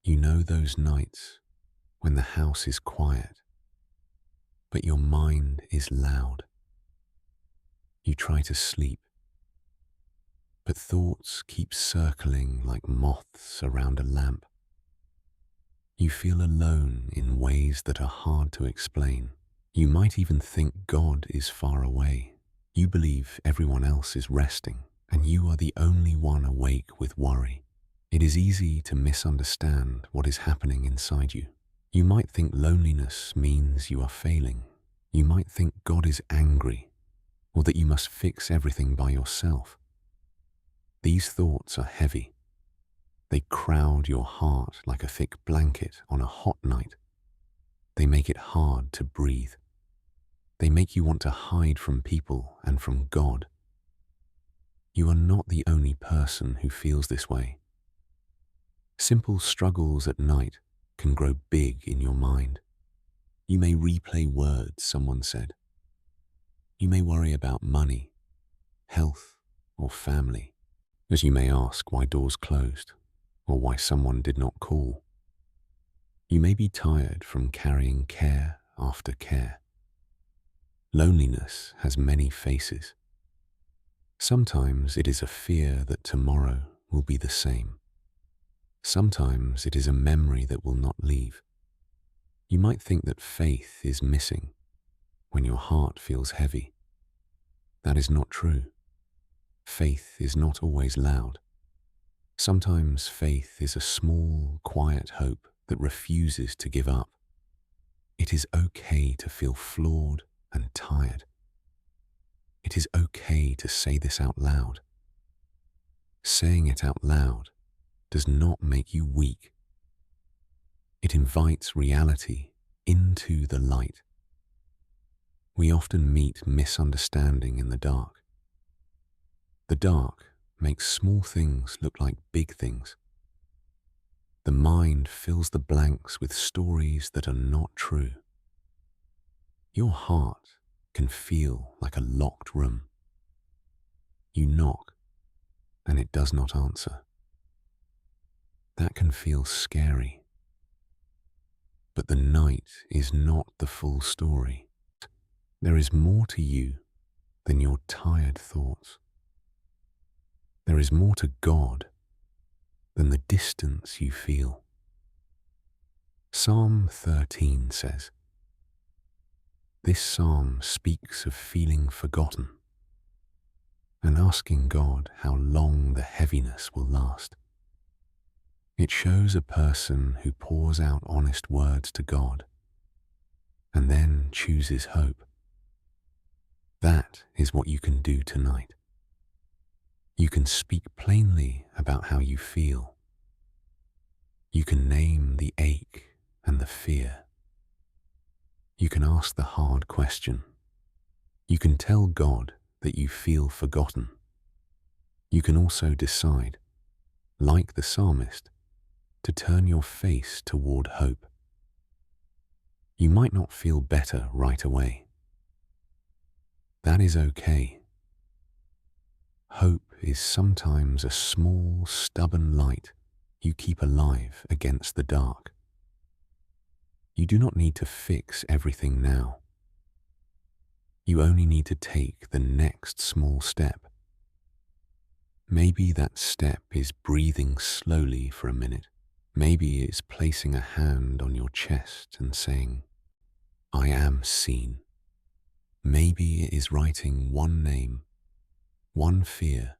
You know those nights when the house is quiet, but your mind is loud. You try to sleep, but thoughts keep circling like moths around a lamp. You feel alone in ways that are hard to explain. You might even think God is far away. You believe everyone else is resting, and you are the only one awake with worry. It is easy to misunderstand what is happening inside you. You might think loneliness means you are failing. You might think God is angry, or that you must fix everything by yourself. These thoughts are heavy. They crowd your heart like a thick blanket on a hot night. They make it hard to breathe. They make you want to hide from people and from God. You are not the only person who feels this way. Simple struggles at night can grow big in your mind. You may replay words someone said. You may worry about money, health, or family, as you may ask why doors closed or why someone did not call. You may be tired from carrying care after care. Loneliness has many faces. Sometimes it is a fear that tomorrow will be the same. Sometimes it is a memory that will not leave. You might think that faith is missing when your heart feels heavy. That is not true. Faith is not always loud. Sometimes faith is a small, quiet hope that refuses to give up. It is okay to feel flawed and tired. It is okay to say this out loud. Saying it out loud does not make you weak. It invites reality into the light. We often meet misunderstanding in the dark. The dark makes small things look like big things. The mind fills the blanks with stories that are not true. Your heart can feel like a locked room. You knock, and it does not answer. That can feel scary. But the night is not the full story. There is more to you than your tired thoughts. There is more to God than the distance you feel. Psalm 13 says, this psalm speaks of feeling forgotten and asking God how long the heaviness will last. It shows a person who pours out honest words to God and then chooses hope. That is what you can do tonight. You can speak plainly about how you feel. You can name the ache and the fear. You can ask the hard question. You can tell God that you feel forgotten. You can also decide, like the psalmist, to turn your face toward hope. You might not feel better right away. That is okay. Hope is sometimes a small, stubborn light you keep alive against the dark. You do not need to fix everything now. You only need to take the next small step. Maybe that step is breathing slowly for a minute. Maybe it's placing a hand on your chest and saying, I am seen. Maybe it is writing one name, one fear,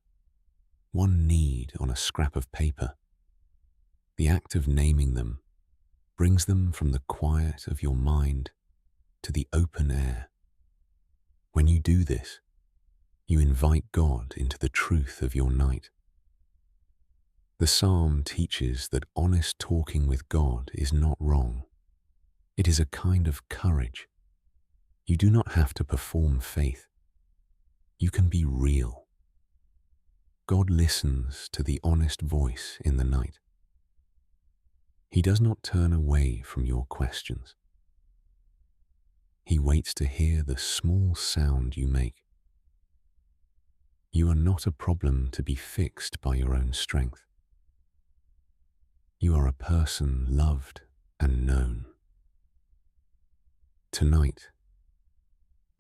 one need on a scrap of paper. The act of naming them brings them from the quiet of your mind to the open air. When you do this, you invite God into the truth of your night. The psalm teaches that honest talking with God is not wrong. It is a kind of courage. You do not have to perform faith. You can be real. God listens to the honest voice in the night. He does not turn away from your questions. He waits to hear the small sound you make. You are not a problem to be fixed by your own strength. You are a person loved and known. Tonight,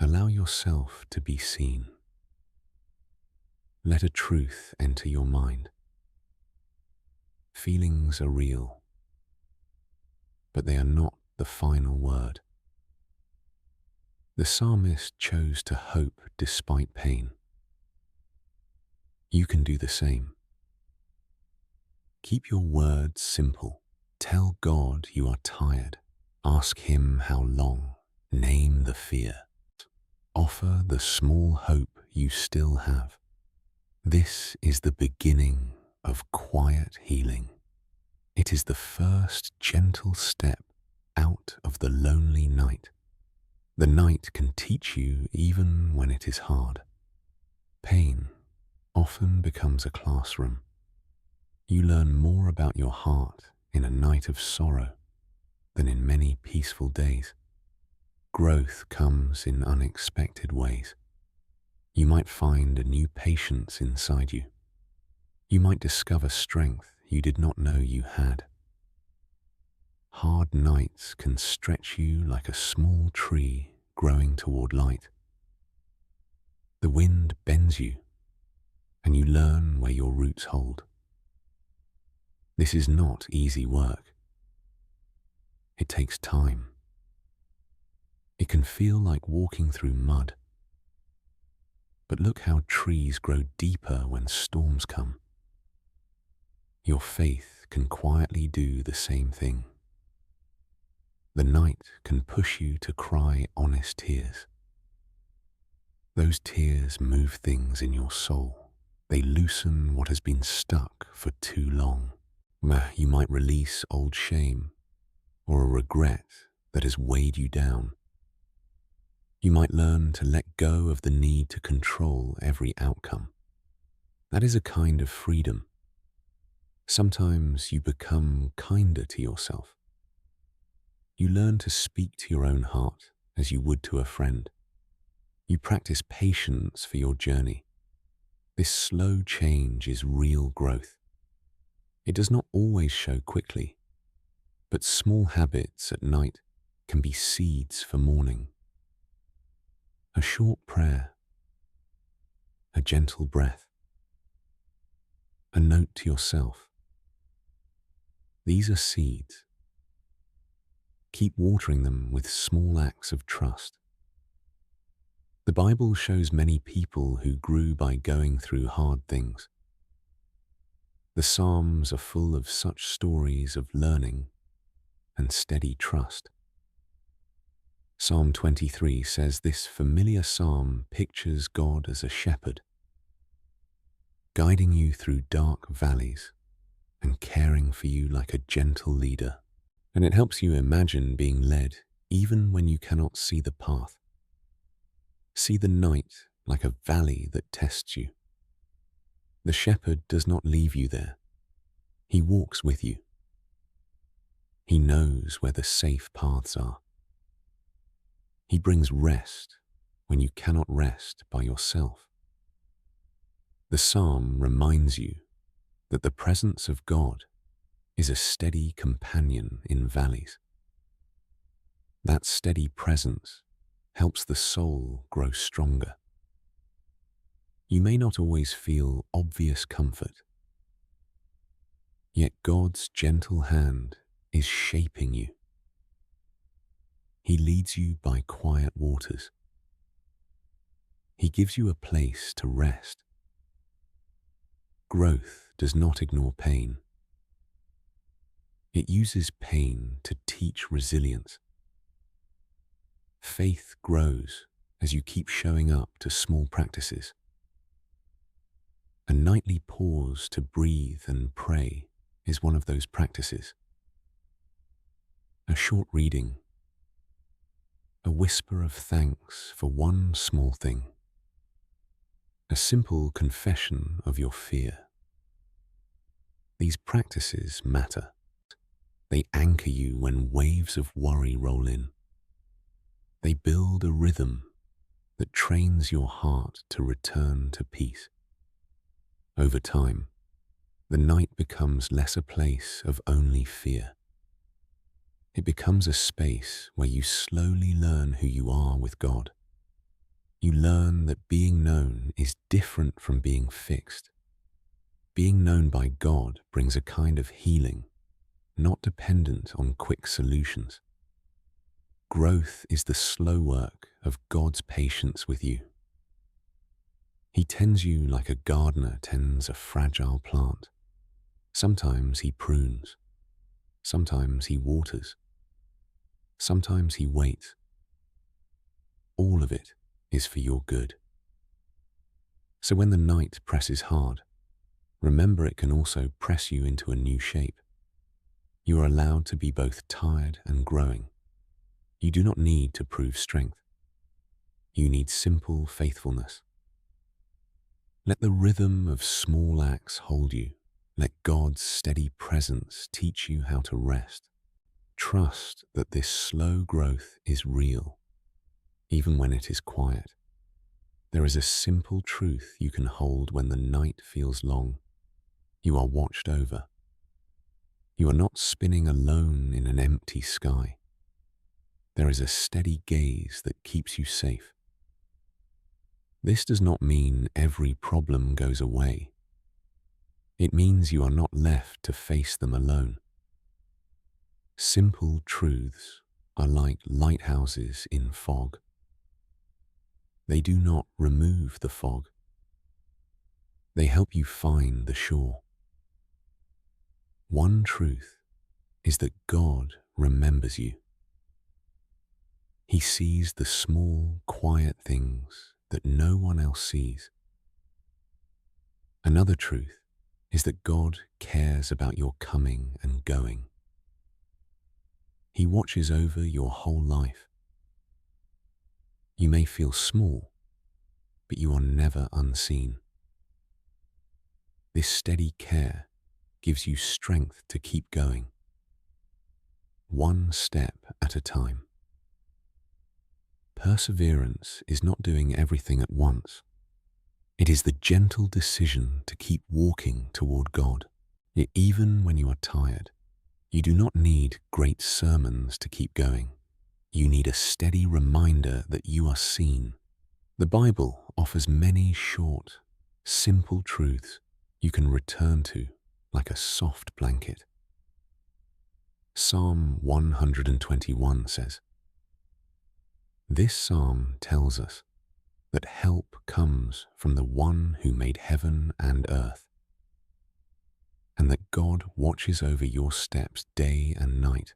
allow yourself to be seen. Let a truth enter your mind. Feelings are real, but they are not the final word. The psalmist chose to hope despite pain. You can do the same. Keep your words simple. Tell God you are tired. Ask Him how long. Name the fear. Offer the small hope you still have. This is the beginning of quiet healing. It is the first gentle step out of the lonely night. The night can teach you even when it is hard. Pain often becomes a classroom. You learn more about your heart in a night of sorrow than in many peaceful days. Growth comes in unexpected ways. You might find a new patience inside you. You might discover strength you did not know you had. Hard nights can stretch you like a small tree growing toward light. The wind bends you, and you learn where your roots hold. This is not easy work. It takes time. It can feel like walking through mud. But look how trees grow deeper when storms come. Your faith can quietly do the same thing. The night can push you to cry honest tears. Those tears move things in your soul. They loosen what has been stuck for too long. You might release old shame or a regret that has weighed you down. You might learn to let go of the need to control every outcome. That is a kind of freedom. Sometimes you become kinder to yourself. You learn to speak to your own heart as you would to a friend. You practice patience for your journey. This slow change is real growth. It does not always show quickly, but small habits at night can be seeds for morning. A short prayer, a gentle breath, a note to yourself. These are seeds. Keep watering them with small acts of trust. The Bible shows many people who grew by going through hard things. The Psalms are full of such stories of learning and steady trust. Psalm 23 says this familiar psalm pictures God as a shepherd, guiding you through dark valleys and caring for you like a gentle leader. And it helps you imagine being led even when you cannot see the path. See the night like a valley that tests you. The shepherd does not leave you there. He walks with you. He knows where the safe paths are. He brings rest when you cannot rest by yourself. The psalm reminds you that the presence of God is a steady companion in valleys. That steady presence helps the soul grow stronger. You may not always feel obvious comfort, yet God's gentle hand is shaping you. He leads you by quiet waters. He gives you a place to rest. Growth does not ignore pain. It uses pain to teach resilience. Faith grows as you keep showing up to small practices. A nightly pause to breathe and pray is one of those practices. A short reading, a whisper of thanks for one small thing, a simple confession of your fear. These practices matter. They anchor you when waves of worry roll in. They build a rhythm that trains your heart to return to peace. Over time, the night becomes less a place of only fear. It becomes a space where you slowly learn who you are with God. You learn that being known is different from being fixed. Being known by God brings a kind of healing, not dependent on quick solutions. Growth is the slow work of God's patience with you. He tends you like a gardener tends a fragile plant. Sometimes he prunes, sometimes he waters, sometimes he waits. All of it is for your good. So when the night presses hard, remember it can also press you into a new shape. You are allowed to be both tired and growing. You do not need to prove strength. You need simple faithfulness. Let the rhythm of small acts hold you. Let God's steady presence teach you how to rest. Trust that this slow growth is real, even when it is quiet. There is a simple truth you can hold when the night feels long. You are watched over. You are not spinning alone in an empty sky. There is a steady gaze that keeps you safe. This does not mean every problem goes away. It means you are not left to face them alone. Simple truths are like lighthouses in fog. They do not remove the fog. They help you find the shore. One truth is that God remembers you. He sees the small, quiet things that no one else sees. Another truth is that God cares about your coming and going. He watches over your whole life. You may feel small, but you are never unseen. This steady care gives you strength to keep going, one step at a time. Perseverance is not doing everything at once. It is the gentle decision to keep walking toward God. Yet even when you are tired, you do not need great sermons to keep going. You need a steady reminder that you are seen. The Bible offers many short, simple truths you can return to like a soft blanket. Psalm 121 says, "This psalm tells us that help comes from the one who made heaven and earth, and that God watches over your steps day and night.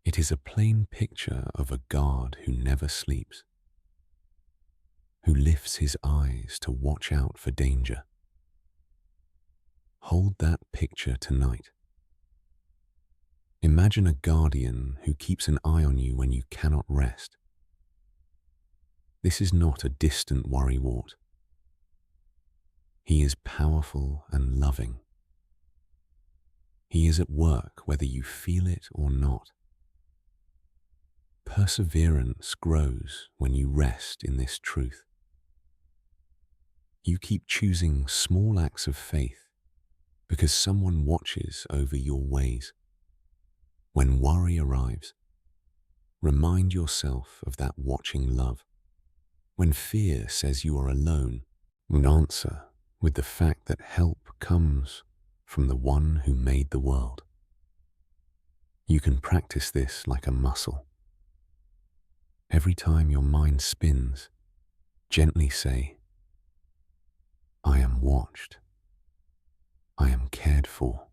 It is a plain picture of a God who never sleeps, who lifts his eyes to watch out for danger." Hold that picture tonight. Imagine a guardian who keeps an eye on you when you cannot rest. This is not a distant worrywart. He is powerful and loving. He is at work whether you feel it or not. Perseverance grows when you rest in this truth. You keep choosing small acts of faith because someone watches over your ways. When worry arrives, remind yourself of that watching love. When fear says you are alone, answer with the fact that help comes from the one who made the world. You can practice this like a muscle. Every time your mind spins, gently say, "I am watched. I am cared for."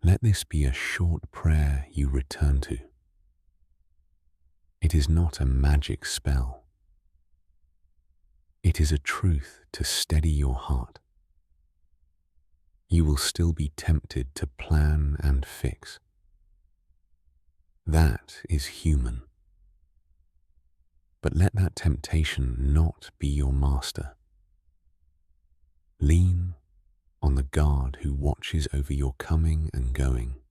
Let this be a short prayer you return to. It is not a magic spell. It is a truth to steady your heart. You will still be tempted to plan and fix. That is human. But let that temptation not be your master. Lean on the God who watches over your coming and going.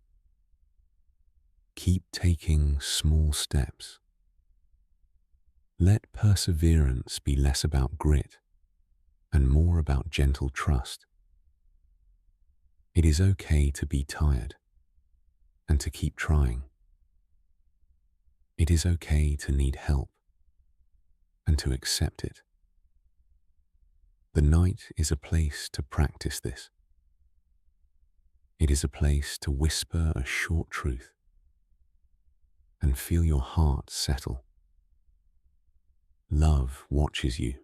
Keep taking small steps. Let perseverance be less about grit and more about gentle trust. It is okay to be tired and to keep trying. It is okay to need help and to accept it. The night is a place to practice this. It is a place to whisper a short truth and feel your heart settle. Love watches you.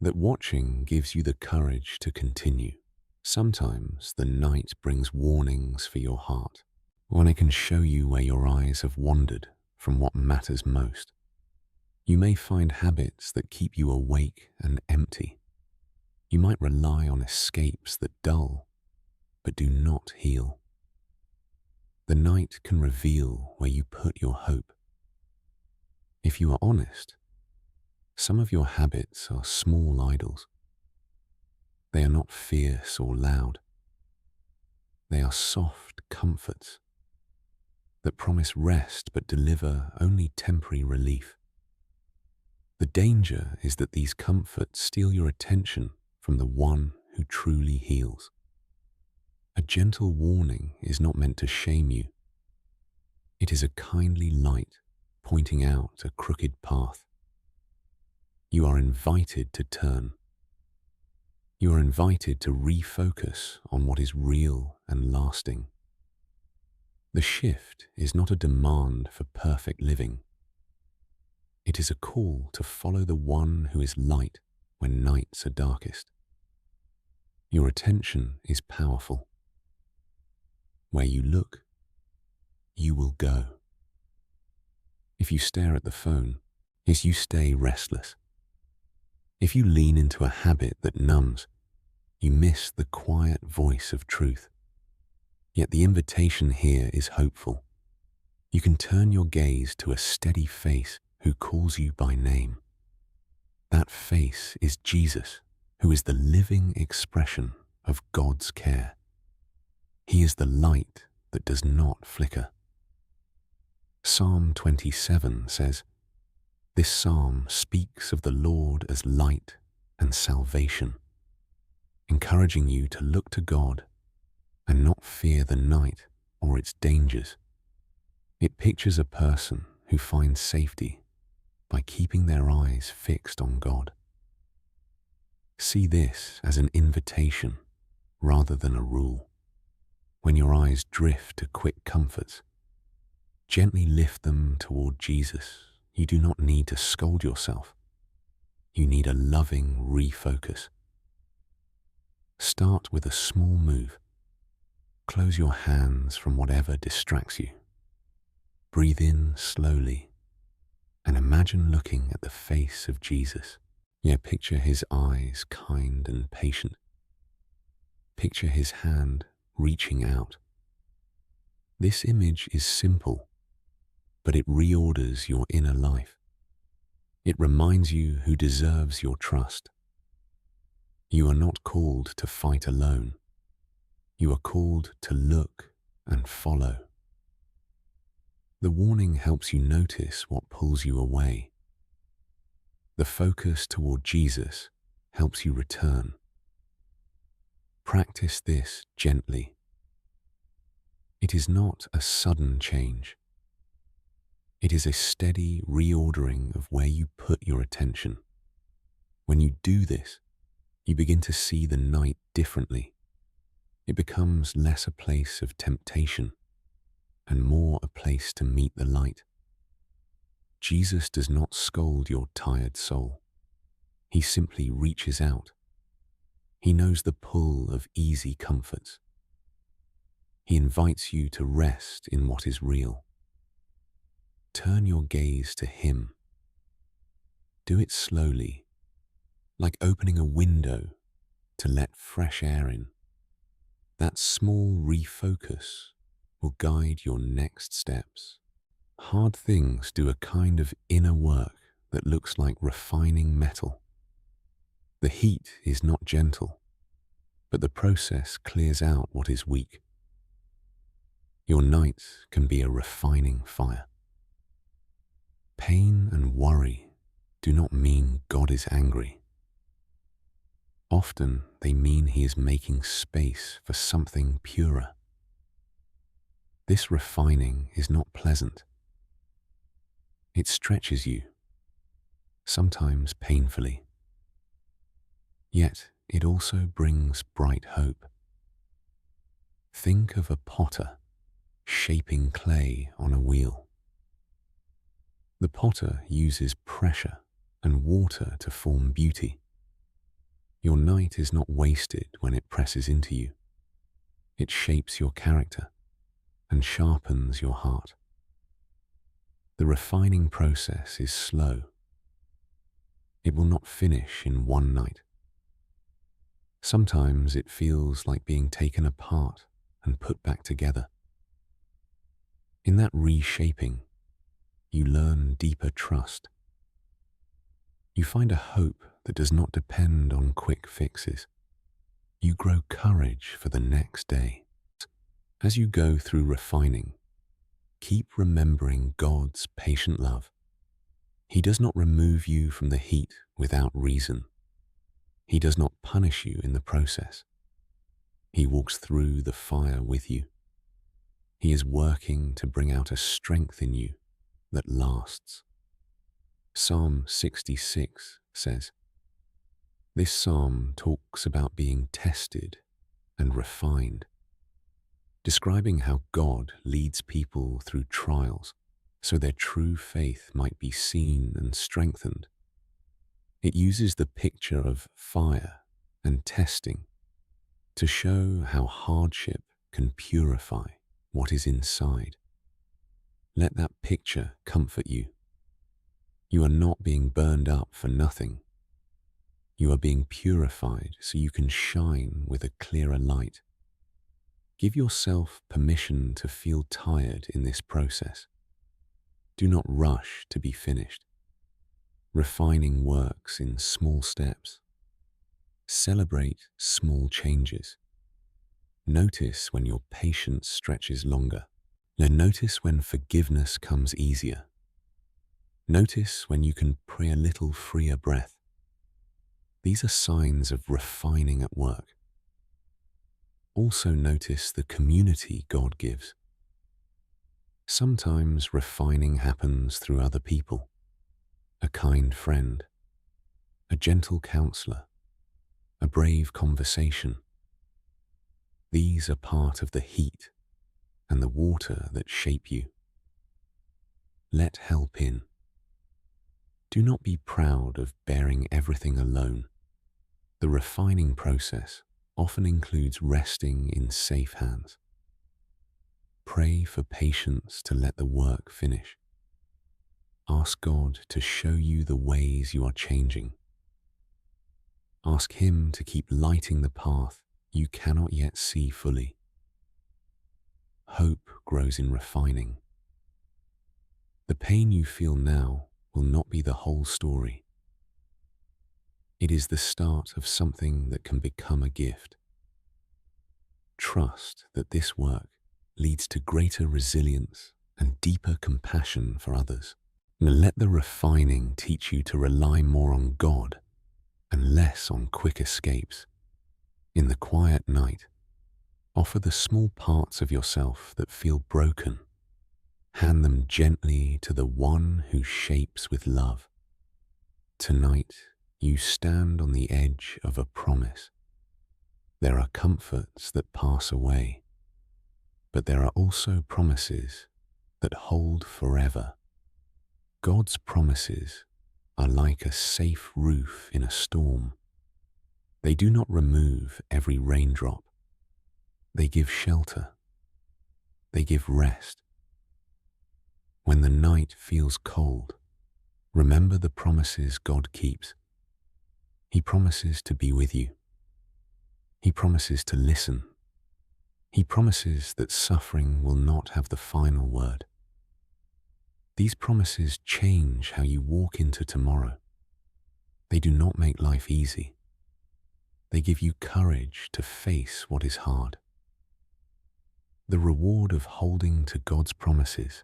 That watching gives you the courage to continue. Sometimes the night brings warnings for your heart, when it can show you where your eyes have wandered from what matters most. You may find habits that keep you awake and empty. You might rely on escapes that dull, but do not heal. The night can reveal where you put your hope. If you are honest, some of your habits are small idols. They are not fierce or loud. They are soft comforts that promise rest but deliver only temporary relief. The danger is that these comforts steal your attention from the one who truly heals. A gentle warning is not meant to shame you. It is a kindly light pointing out a crooked path. You are invited to turn. You are invited to refocus on what is real and lasting. The shift is not a demand for perfect living. It is a call to follow the one who is light when nights are darkest. Your attention is powerful. Where you look, you will go. If you stare at the phone, you stay restless. If you lean into a habit that numbs, you miss the quiet voice of truth. Yet the invitation here is hopeful. You can turn your gaze to a steady face who calls you by name. That face is Jesus, who is the living expression of God's care. He is the light that does not flicker. Psalm 27 says, "This psalm speaks of the Lord as light and salvation," encouraging you to look to God and not fear the night or its dangers. It pictures a person who finds safety by keeping their eyes fixed on God. See this as an invitation rather than a rule. When your eyes drift to quick comforts, gently lift them toward Jesus. You do not need to scold yourself. You need a loving refocus. Start with a small move. Close your hands from whatever distracts you. Breathe in slowly and imagine looking at the face of Jesus. Picture his eyes kind and patient. Picture his hand reaching out. This image is simple, but it reorders your inner life. It reminds you who deserves your trust. You are not called to fight alone. You are called to look and follow. The warning helps you notice what pulls you away. The focus toward Jesus helps you return. Practice this gently. It is not a sudden change. It is a steady reordering of where you put your attention. When you do this, you begin to see the night differently. It becomes less a place of temptation and more a place to meet the light. Jesus does not scold your tired soul. He simply reaches out. He knows the pull of easy comforts. He invites you to rest in what is real. Turn your gaze to him. Do it slowly, like opening a window to let fresh air in. That small refocus will guide your next steps. Hard things do a kind of inner work that looks like refining metal. The heat is not gentle, but the process clears out what is weak. Your night can be a refining fire. Pain and worry do not mean God is angry. Often they mean he is making space for something purer. This refining is not pleasant. It stretches you, sometimes painfully. Yet it also brings bright hope. Think of a potter shaping clay on a wheel. The potter uses pressure and water to form beauty. Your night is not wasted when it presses into you. It shapes your character and sharpens your heart. The refining process is slow. It will not finish in one night. Sometimes it feels like being taken apart and put back together. In that reshaping, you learn deeper trust. You find a hope that does not depend on quick fixes. You grow courage for the next day. As you go through refining, keep remembering God's patient love. He does not remove you from the heat without reason. He does not punish you in the process. He walks through the fire with you. He is working to bring out a strength in you that lasts. Psalm 66 says, this psalm talks about being tested and refined, describing how God leads people through trials so their true faith might be seen and strengthened. It uses the picture of fire and testing to show how hardship can purify what is inside. Let that picture comfort you. You are not being burned up for nothing. You are being purified so you can shine with a clearer light. Give yourself permission to feel tired in this process. Do not rush to be finished. Refining works in small steps. Celebrate small changes. Notice when your patience stretches longer. Now notice when forgiveness comes easier. Notice when you can pray a little freer breath. These are signs of refining at work. Also notice the community God gives. Sometimes refining happens through other people. A kind friend, a gentle counselor, a brave conversation. These are part of the heat and the water that shape you. Let help in. Do not be proud of bearing everything alone. The refining process often includes resting in safe hands. Pray for patience to let the work finish. Ask God to show you the ways you are changing. Ask Him to keep lighting the path you cannot yet see fully. Hope grows in refining. The pain you feel now will not be the whole story. It is the start of something that can become a gift. Trust that this work leads to greater resilience and deeper compassion for others. Now let the refining teach you to rely more on God and less on quick escapes. In the quiet night, offer the small parts of yourself that feel broken. Hand them gently to the one who shapes with love. Tonight, you stand on the edge of a promise. There are comforts that pass away, but there are also promises that hold forever. God's promises are like a safe roof in a storm. They do not remove every raindrop. They give shelter. They give rest. When the night feels cold, remember the promises God keeps. He promises to be with you. He promises to listen. He promises that suffering will not have the final word. These promises change how you walk into tomorrow. They do not make life easy. They give you courage to face what is hard. The reward of holding to God's promises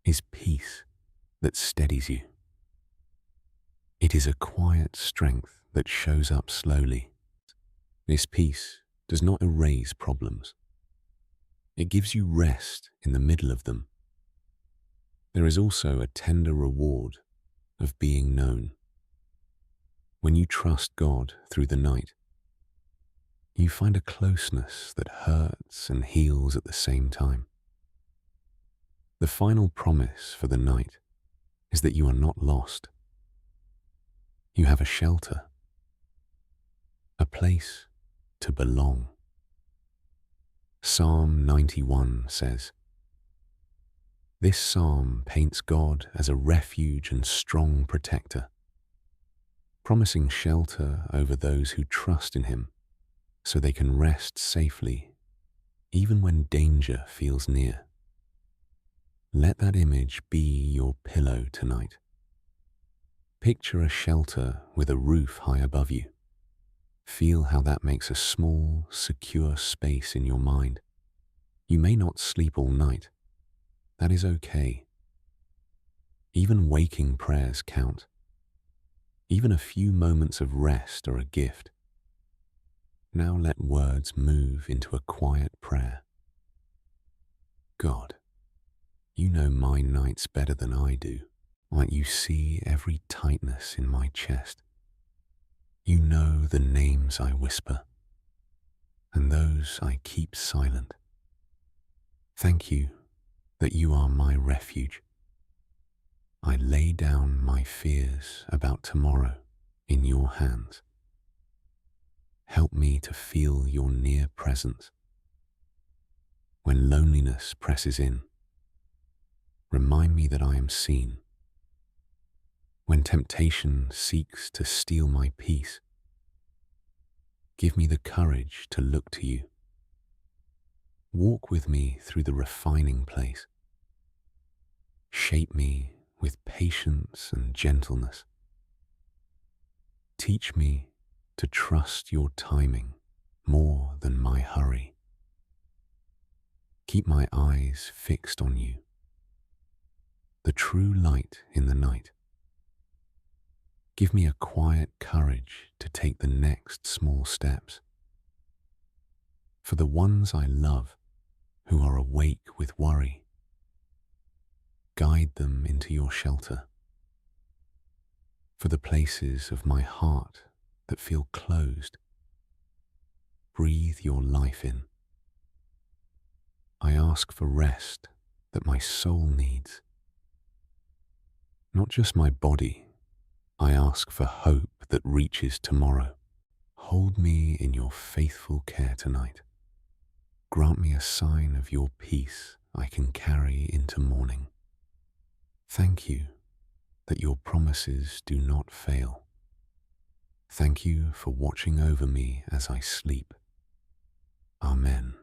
is peace that steadies you. It is a quiet strength that shows up slowly, This peace does not erase problems. It gives you rest in the middle of them. There is also a tender reward of being known. When you trust God through the night, you find a closeness that hurts and heals at the same time. The final promise for the night is that you are not lost. You have a shelter, a place to belong. Psalm 91 says, "This psalm paints God as a refuge and strong protector, promising shelter over those who trust in him so they can rest safely even when danger feels near." Let that image be your pillow tonight. Picture a shelter with a roof high above you. Feel how that makes a small, secure space in your mind. You may not sleep all night. That is okay. Even waking prayers count. Even a few moments of rest are a gift. Now let words move into a quiet prayer. God, you know my nights better than I do. Like you see every tightness in my chest. You know the names I whisper and those I keep silent. Thank you that you are my refuge. I lay down my fears about tomorrow in your hands. Help me to feel your near presence. When loneliness presses in, remind me that I am seen. When temptation seeks to steal my peace, give me the courage to look to you. Walk with me through the refining place. Shape me with patience and gentleness. Teach me to trust your timing more than my hurry. Keep my eyes fixed on you, the true light in the night. Give me a quiet courage to take the next small steps. For the ones I love who are awake with worry, guide them into your shelter. For the places of my heart that feel closed, breathe your life in. I ask for rest that my soul needs. Not just my body, I ask for hope that reaches tomorrow. Hold me in your faithful care tonight. Grant me a sign of your peace I can carry into morning. Thank you that your promises do not fail. Thank you for watching over me as I sleep. Amen.